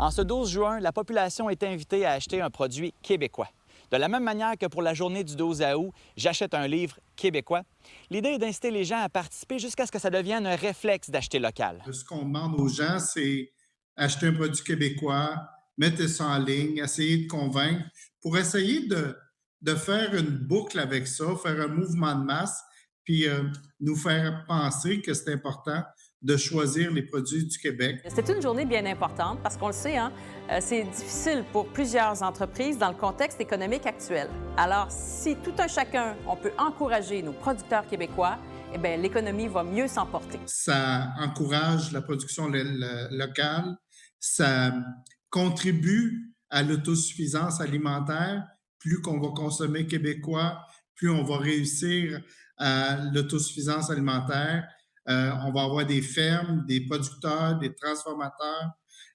En ce 12 juin, la population est invitée à acheter un produit québécois. De la même manière que pour la journée du 12 août, j'achète un livre québécois, l'idée est d'inciter les gens à participer jusqu'à ce que ça devienne un réflexe d'acheter local. Ce qu'on demande aux gens, c'est acheter un produit québécois, mettre ça en ligne, essayer de convaincre pour essayer de faire une boucle avec ça, faire un mouvement de masse, puis nous faire penser que c'est important de choisir les produits du Québec. C'est une journée bien importante parce qu'on le sait, c'est difficile pour plusieurs entreprises dans le contexte économique actuel. Alors, si tout un chacun, on peut encourager nos producteurs québécois, eh bien, l'économie va mieux s'emporter. Ça encourage la production locale, ça contribue à l'autosuffisance alimentaire. Plus qu'on va consommer québécois, plus on va réussir à l'autosuffisance alimentaire. On va avoir des fermes, des producteurs, des transformateurs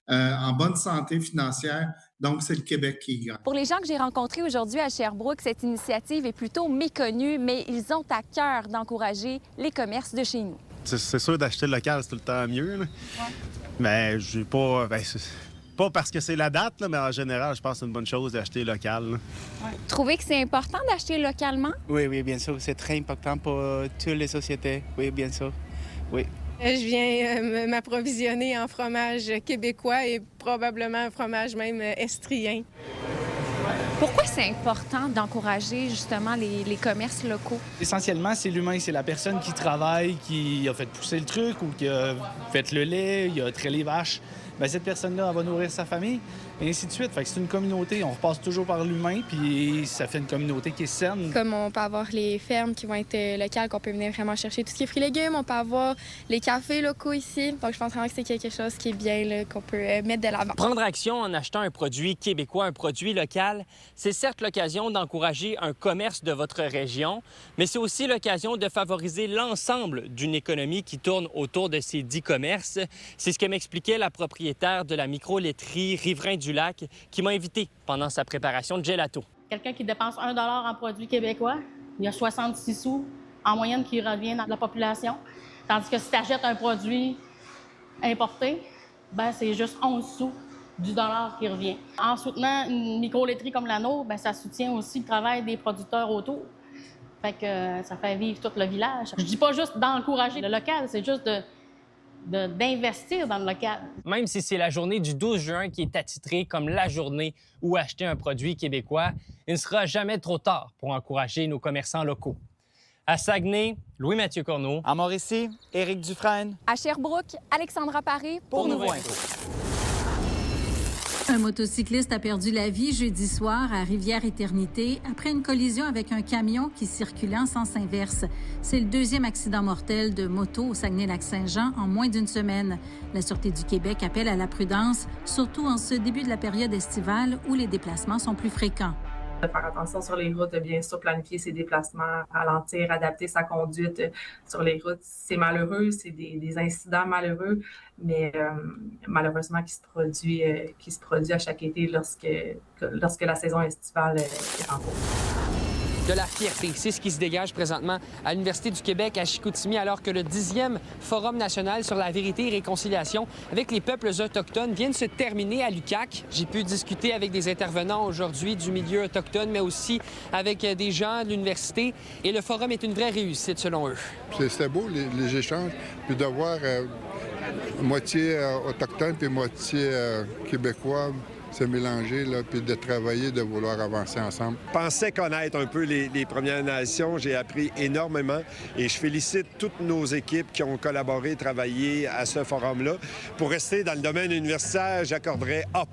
en bonne santé financière. Donc, c'est le Québec qui gagne. Pour les gens que j'ai rencontrés aujourd'hui à Sherbrooke, cette initiative est plutôt méconnue, mais ils ont à cœur d'encourager les commerces de chez nous. C'est sûr, d'acheter local, c'est tout le temps mieux. Là. Ouais. Mais je pas... pas parce que c'est la date, là, mais en général, je pense que c'est une bonne chose d'acheter local. Ouais. Trouvez que c'est important d'acheter localement? Oui, bien sûr. C'est très important pour toutes les sociétés. Oui, bien sûr. Oui. Je viens m'approvisionner en fromage québécois et probablement un fromage même estrien. Pourquoi c'est important d'encourager justement les commerces locaux? Essentiellement, c'est l'humain, c'est la personne qui travaille, qui a fait pousser le truc ou qui a fait le lait, il a trait les vaches. Bien, cette personne-là, elle va nourrir sa famille, et ainsi de suite. Fait que c'est une communauté. On repasse toujours par l'humain, puis ça fait une communauté qui est saine. Comme on peut avoir les fermes qui vont être locales, qu'on peut venir vraiment chercher tout ce qui est fruits et légumes. On peut avoir les cafés locaux ici. Donc, je pense vraiment que c'est quelque chose qui est bien, là, qu'on peut mettre de l'avant. Prendre action en achetant un produit québécois, un produit local, c'est certes l'occasion d'encourager un commerce de votre région, mais c'est aussi l'occasion de favoriser l'ensemble d'une économie qui tourne autour de ces 10 commerces. C'est ce que m'expliquait la propriétaire de la micro-laiterie Riverain-du-Lac qui m'a invité pendant sa préparation de gelato. Quelqu'un qui dépense 1 $ en produits québécois, il y a 66 sous en moyenne qui revient dans la population. Tandis que si tu achètes un produit importé, ben c'est juste 11 sous du dollar qui revient. En soutenant une micro-laiterie comme la nôtre, ben ça soutient aussi le travail des producteurs autour. Fait que ça fait vivre tout le village. Je dis pas juste d'encourager le local, c'est juste d'investir dans le local. Même si c'est la journée du 12 juin qui est attitrée comme la journée où acheter un produit québécois, il ne sera jamais trop tard pour encourager nos commerçants locaux. À Saguenay, Louis-Mathieu Corneau. À Mauricie, Éric Dufresne. À Sherbrooke, Alexandra Paré pour Nouveau Info. Un motocycliste a perdu la vie jeudi soir à Rivière-Éternité après une collision avec un camion qui circulait en sens inverse. C'est le deuxième accident mortel de moto au Saguenay-Lac-Saint-Jean en moins d'une semaine. La Sûreté du Québec appelle à la prudence, surtout en ce début de la période estivale où les déplacements sont plus fréquents. De faire attention sur les routes, de bien sûr planifier ses déplacements, ralentir, adapter sa conduite sur les routes. C'est malheureux, c'est des incidents malheureux, mais malheureusement qui se produit à chaque été lorsque la saison estivale est en cours. De la fierté, c'est ce qui se dégage présentement à l'Université du Québec à Chicoutimi, alors que le 10e Forum national sur la vérité et réconciliation avec les peuples autochtones vient de se terminer à l'UQAC. J'ai pu discuter avec des intervenants aujourd'hui du milieu autochtone, mais aussi avec des gens de l'université. Et le forum est une vraie réussite, selon eux. C'était beau, les échanges, puis de voir moitié autochtone puis moitié québécois se mélanger, là, puis de travailler, de vouloir avancer ensemble. Je pensais connaître un peu les Premières Nations. J'ai appris énormément et je félicite toutes nos équipes qui ont collaboré, travaillé à ce forum-là. Pour rester dans le domaine universitaire, j'accorderais A+.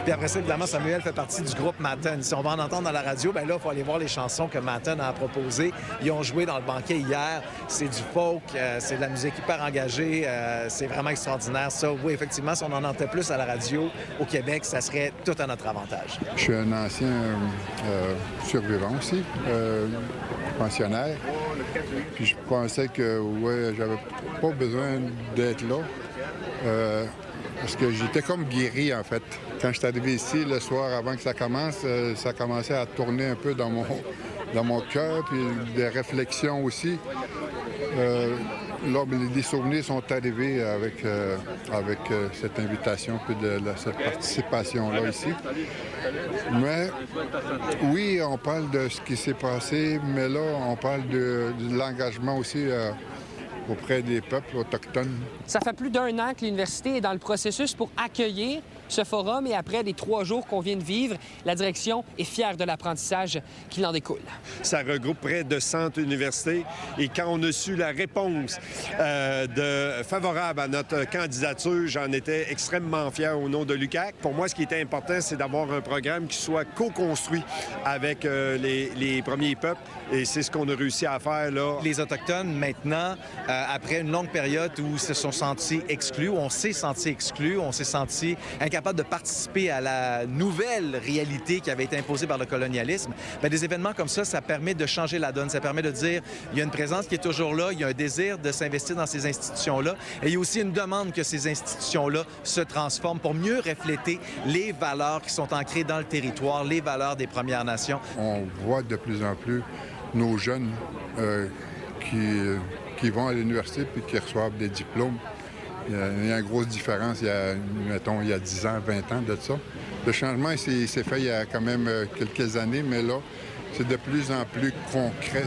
Puis après ça, évidemment, Samuel fait partie du groupe Matton. Si on va en entendre dans la radio, bien là, il faut aller voir les chansons que Matton a proposées. Ils ont joué dans le banquet hier. C'est du folk, c'est de la musique hyper engagée. C'est vraiment extraordinaire. Ça, oui, effectivement, si on en entendait plus à la radio au Québec, ça serait tout à notre avantage. Je suis un ancien survivant aussi, pensionnaire. Puis je pensais que, ouais, j'avais pas besoin d'être là. Parce que j'étais comme guéri, en fait. Quand je suis arrivé ici, le soir, avant que ça commence, ça commençait à tourner un peu dans mon cœur, puis des réflexions aussi. là, les souvenirs sont arrivés avec cette invitation puis cette participation-là ici. Mais oui, on parle de ce qui s'est passé, mais là, on parle de l'engagement aussi auprès des peuples autochtones. Ça fait plus d'1 an que l'université est dans le processus pour accueillir ce forum et après les 3 jours qu'on vient de vivre, la direction est fière de l'apprentissage qui en découle. Ça regroupe près de 100 universités et quand on a su la réponse favorable à notre candidature, j'en étais extrêmement fier au nom de l'UQAC. Pour moi, ce qui était important, c'est d'avoir un programme qui soit co-construit avec les premiers peuples et c'est ce qu'on a réussi à faire là. Les Autochtones, maintenant, après une longue période où ils se sont sentis exclus, où on s'est senti exclus, on s'est senti incapable de participer à la nouvelle réalité qui avait été imposée par le colonialisme, bien, des événements comme ça permet de changer la donne. Ça permet de dire il y a une présence qui est toujours là, il y a un désir de s'investir dans ces institutions-là et il y a aussi une demande que ces institutions-là se transforment pour mieux refléter les valeurs qui sont ancrées dans le territoire, les valeurs des Premières Nations. On voit de plus en plus nos jeunes qui vont à l'université puis qui reçoivent des diplômes. Il y a une grosse différence, il y a 10 ans, 20 ans de ça. Le changement s'est fait il y a quand même quelques années, mais là, c'est de plus en plus concret.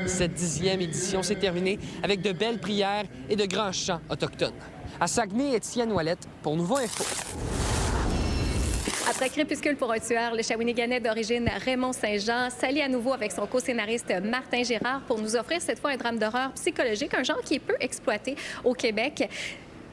Cette 10e édition s'est terminée avec de belles prières et de grands chants autochtones. À Saguenay, Étienne Ouellette pour Nouveau Info. Après Crépuscule pour un tueur, le Shawiniganais d'origine Raymond Saint-Jean s'allie à nouveau avec son co-scénariste Martin Gérard pour nous offrir cette fois un drame d'horreur psychologique, un genre qui est peu exploité au Québec.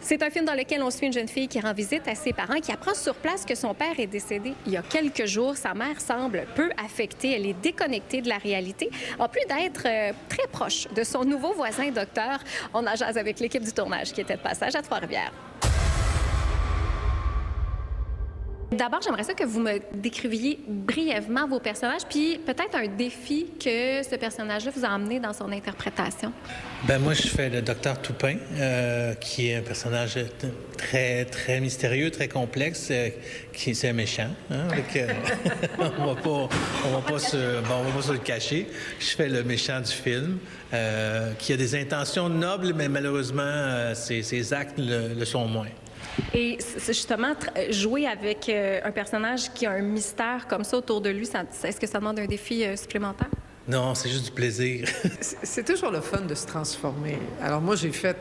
C'est un film dans lequel on suit une jeune fille qui rend visite à ses parents, qui apprend sur place que son père est décédé il y a quelques jours. Sa mère semble peu affectée, elle est déconnectée de la réalité, en plus d'être très proche de son nouveau voisin docteur. On en jase avec l'équipe du tournage qui était de passage à Trois-Rivières. D'abord, j'aimerais ça que vous me décriviez brièvement vos personnages, puis peut-être un défi que ce personnage-là vous a amené dans son interprétation. Ben moi, je fais le docteur Toupin, qui est un personnage très, très mystérieux, très complexe, qui c'est un méchant. Hein, avec, on va pas se le cacher. Je fais le méchant du film, qui a des intentions nobles, mais malheureusement, ses actes le sont moins. Et c'est justement, jouer avec un personnage qui a un mystère comme ça autour de lui, est-ce que ça demande un défi supplémentaire? Non, c'est juste du plaisir. C'est toujours le fun de se transformer. Alors moi, je fais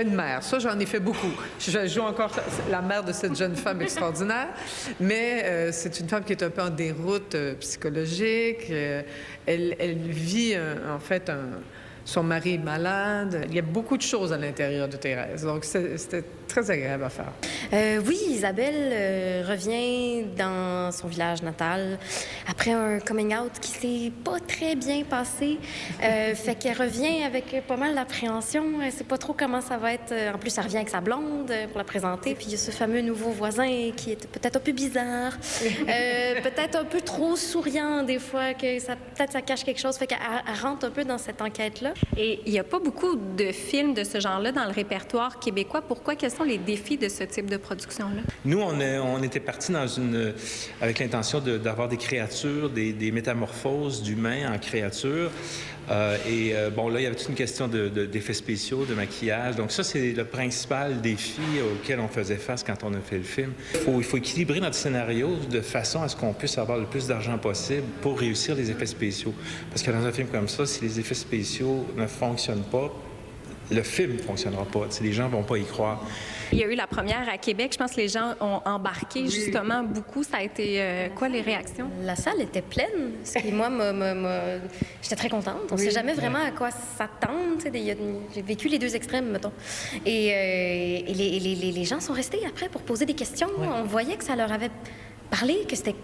une mère. Ça, j'en ai fait beaucoup. Je joue encore la mère de cette jeune femme extraordinaire, mais c'est une femme qui est un peu en déroute psychologique. Elle vit, en fait, son mari est malade. Il y a beaucoup de choses à l'intérieur de Thérèse. Donc, c'était très agréable à faire. Oui, Isabelle revient dans son village natal après un coming out qui s'est pas très bien passé. Fait qu'elle revient avec pas mal d'appréhension. Elle sait pas trop comment ça va être. En plus, elle revient avec sa blonde pour la présenter. Puis il y a ce fameux nouveau voisin qui est peut-être un peu bizarre, peut-être un peu trop souriant des fois, que peut-être ça cache quelque chose. Fait qu'elle rentre un peu dans cette enquête-là. Et il n'y a pas beaucoup de films de ce genre-là dans le répertoire québécois. Pourquoi? Quels sont les défis de ce type de production-là? Nous, on était partis avec l'intention d'avoir des créatures, des métamorphoses d'humains en créatures. Bon, là, il y avait toute une question d'effets spéciaux, de maquillage. Donc ça, c'est le principal défi auquel on faisait face quand on a fait le film. Il faut équilibrer notre scénario de façon à ce qu'on puisse avoir le plus d'argent possible pour réussir les effets spéciaux. Parce que dans un film comme ça, si les effets spéciaux ne fonctionnent pas, le film ne fonctionnera pas. Les gens ne vont pas y croire. Il y a eu la première à Québec. Je pense que les gens ont embarqué justement beaucoup. Ça a été quoi les réactions? La salle était pleine, ce qui, moi, j'étais très contente. On ne sait jamais vraiment à quoi s'attendre. J'ai vécu les deux extrêmes, mettons. Et les gens sont restés après pour poser des questions. Oui. On voyait que ça leur avait parlé, que c'était...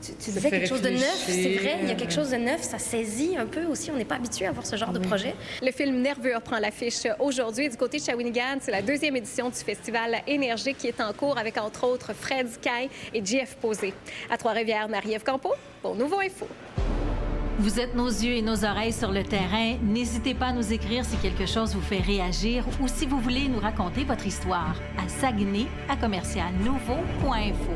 Tu disais quelque chose de neuf, c'est vrai, il y a quelque chose de neuf, ça saisit un peu aussi, on n'est pas habitué à voir ce genre de projet. Le film Nerveux reprend l'affiche aujourd'hui du côté de Shawinigan. C'est la 2e édition du festival Énergie qui est en cours avec entre autres Fred Caille et JF Posé. À Trois-Rivières, Marie-Ève Campeau pour Nouveau Info. Vous êtes nos yeux et nos oreilles sur le terrain. N'hésitez pas à nous écrire si quelque chose vous fait réagir ou si vous voulez nous raconter votre histoire à Saguenay à commercialnouveau.info.